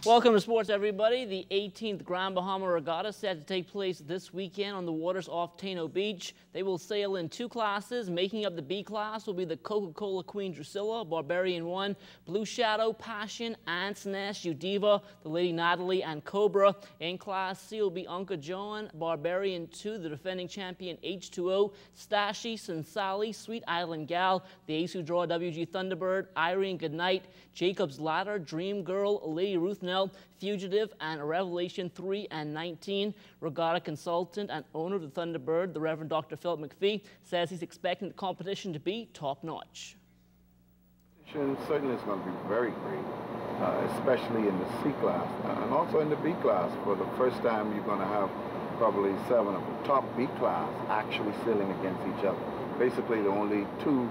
Welcome to sports, everybody. The 18th Grand Bahama Regatta set to take place this weekend on the waters off Taino Beach. They will sail in two classes. Making up the B class will be the Coca-Cola Queen Drusilla, Barbarian 1, Blue Shadow, Passion, Ant's Nest, Udiva, the Lady Natalie, and Cobra. In Class C will be Unca John, Barbarian 2, the defending champion H2O, Stashy, Sinsali, Sweet Island Gal, the Ace who draw WG Thunderbird, Irene Goodnight, Jacob's Ladder, Dream Girl, Lady Ruth Nell, Fugitive, and Revelation 3 and 19. Regatta consultant and owner of the Thunderbird, the Reverend Dr. Philip McPhee, says he's expecting the competition to be top-notch. Certainly is going to be very great, especially in the C class and also in the B class. For the first time, you're going to have probably 7 of the top B class actually sailing against each other. Basically, the only 2,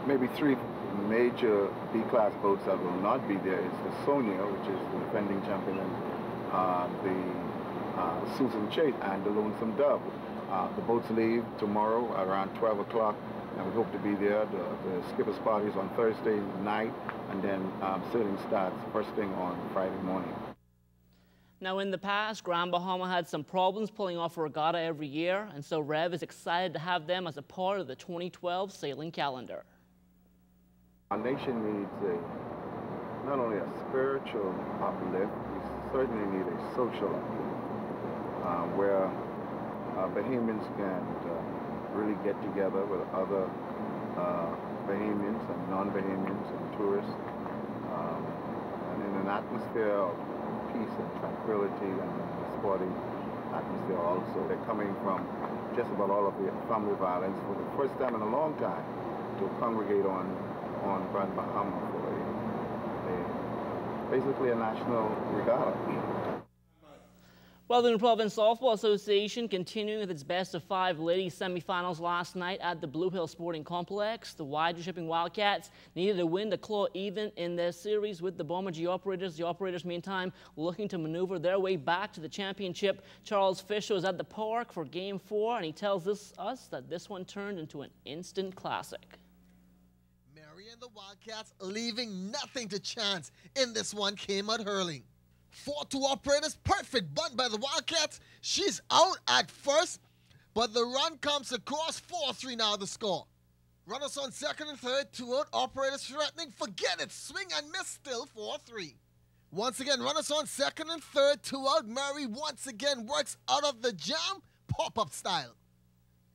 maybe 3 major B-class boats that will not be there is the Sonia, which is the defending champion, and the Susan Chait and the Lonesome Dove. The boats leave tomorrow around 12 o'clock, and we hope to be there. The skipper's party is on Thursday night, and then sailing starts first thing on Friday morning. Now, in the past, Grand Bahama had some problems pulling off a regatta every year, and so Rev is excited to have them as a part of the 2012 sailing calendar. Our nation needs not only a spiritual uplift, we certainly need a social uplift, where Bahamians can really get together with other Bahamians and non-Bahamians and tourists, and in an atmosphere of peace and tranquility and a sporting atmosphere also. They're coming from just about all of the family violence for the first time in a long time to congregate on Grand Bahama for basically a national regatta. Well, the New Province Softball Association continuing with its best-of-5 ladies semifinals last night at the Blue Hill Sporting Complex. The wide-shipping Wildcats needed a win to claw even in their series with the Bomber G Operators. The Operators, meantime, looking to maneuver their way back to the championship. Charles Fisher was at the park for Game 4, and he tells us that this one turned into an instant classic. And the Wildcats leaving nothing to chance in this one came out hurling. 4-2 Operators, perfect bunt by the Wildcats. She's out at first, but the run comes across. 4-3 now the score. Runners on second and third, 2 out. Operators threatening, forget it, swing and miss, still 4-3. Once again, runners on second and third, 2 out. Mary once again works out of the jam, pop-up style.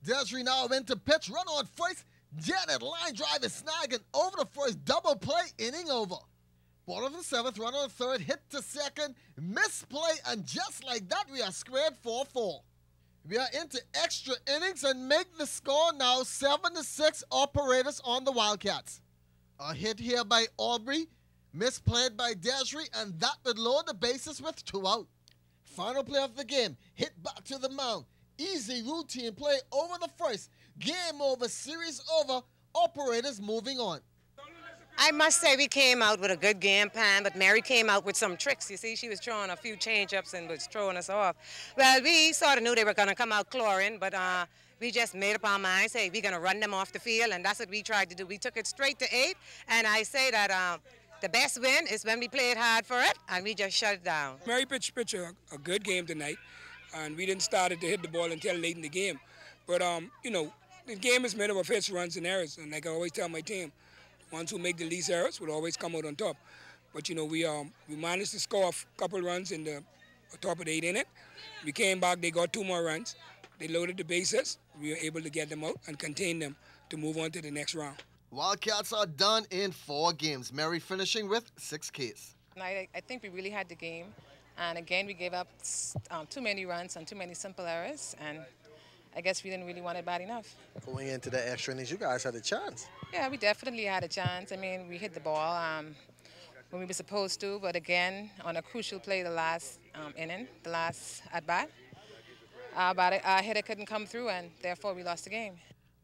Desiree now into pitch, run on first. Janet line drive is snagging over the first, double play, inning over. Bottom of the 7th, runner on third, hit to second, misplay, and just like that, we are squared 4-4. We are into extra innings and make the score now 7-6 Operators on the Wildcats. A hit here by Aubrey, misplayed by Desiree, and that would load the bases with 2 out. Final play of the game, hit back to the mound. Easy routine play over the first. Game over, series over, Operators moving on. I must say we came out with a good game plan, but Mary came out with some tricks. You see, she was throwing a few change-ups and was throwing us off. Well, we sort of knew they were going to come out clawing, but we just made up our minds, hey, we're going to run them off the field, and that's what we tried to do. We took it straight to 8, and I say that the best win is when we played hard for it, and we just shut it down. Mary pitched a good game tonight, and we didn't start to hit the ball until late in the game. But, you know, the game is made up of hits, runs, and errors, and like I always tell my team, ones who make the least errors will always come out on top. But, you know, we managed to score a couple runs in the top of the 8th inning. We came back, they got 2 more runs. They loaded the bases. We were able to get them out and contain them to move on to the next round. Wildcats are done in 4 games. Mary finishing with 6 Ks. I think we really had the game. And again, we gave up too many runs and too many simple errors. And I guess we didn't really want it bad enough. Going into the extra innings, you guys had a chance. Yeah, we definitely had a chance. I mean, we hit the ball when we were supposed to, but again, on a crucial play the last inning, the last at-bat, our hitter couldn't come through, and therefore we lost the game.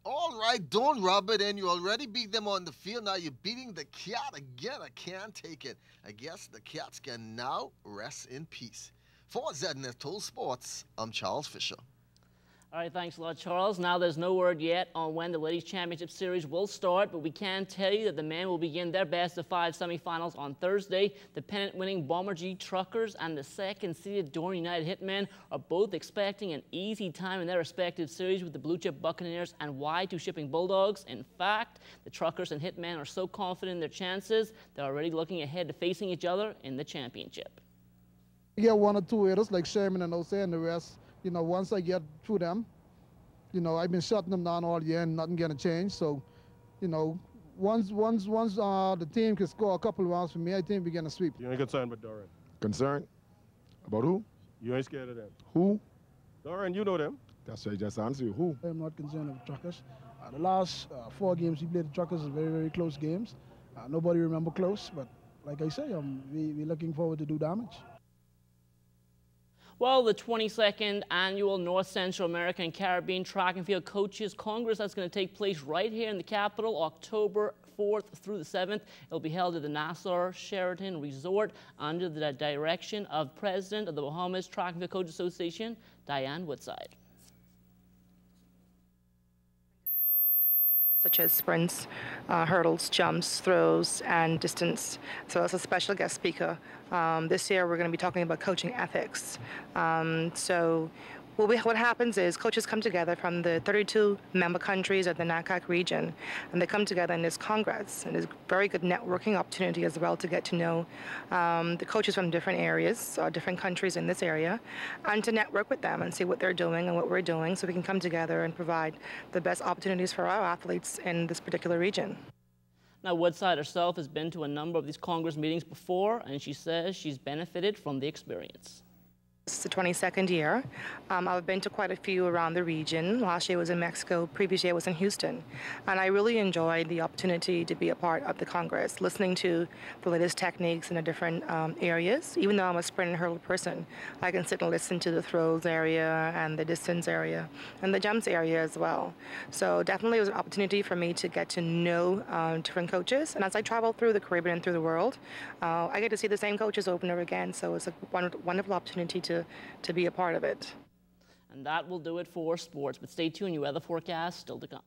All right, don't rub it in. You already beat them on the field. Now you're beating the Cat again. I can't take it. I guess the Cats can now rest in peace. For ZNS Total Sports, I'm Charles Fisher. All right, thanks a lot, Charles. Now there's no word yet on when the Ladies Championship Series will start, but we can tell you that the men will begin their best-of-5 semifinals on Thursday. The pennant-winning Bomber G Truckers and the second-seeded Durham United Hitmen are both expecting an easy time in their respective series with the Blue Chip Buccaneers and Y2 Shipping Bulldogs. In fact, the Truckers and Hitmen are so confident in their chances, they're already looking ahead to facing each other in the championship. You get one or two hitters like Sherman and Jose and the rest. You know, once I get through them, you know, I've been shutting them down all year and nothing gonna change. So, you know, once the team can score a couple of runs for me, I think we're gonna sweep. You ain't concerned with Doran? Concerned? About who? You ain't scared of them? Who? Doran, you know them. That's what I just answered you. Who? I'm not concerned with Truckers. The last 4 games we played the Truckers are very, very close games. Nobody remember close, but like I say, we're looking forward to do damage. Well, the 22nd annual North Central American and Caribbean Track and Field Coaches Congress, that's going to take place right here in the capital, October 4th through the 7th. It'll be held at the Nassau Sheraton Resort under the direction of President of the Bahamas Track and Field Coaches Association, Diane Woodside. Such as sprints, hurdles, jumps, throws, and distance. So as a special guest speaker, this year we're going to be talking about coaching ethics. What happens is coaches come together from the 32 member countries of the NACAC region, and they come together in this congress. And it's a very good networking opportunity as well to get to know the coaches from different areas, different countries in this area, and to network with them and see what they're doing and what we're doing so we can come together and provide the best opportunities for our athletes in this particular region. Now, Woodside herself has been to a number of these Congress meetings before, and she says she's benefited from the experience. This is the 22nd year. I've been to quite a few around the region. Last year was in Mexico, previous year was in Houston. And I really enjoyed the opportunity to be a part of the Congress, listening to the latest techniques in the different areas. Even though I'm a sprint and hurdle person, I can sit and listen to the throws area and the distance area and the jumps area as well. So definitely it was an opportunity for me to get to know different coaches. And as I travel through the Caribbean and through the world, I get to see the same coaches over and over again. So it's a wonderful opportunity to be a part of it. And that will do it for sports, but stay tuned, your weather forecast still to come.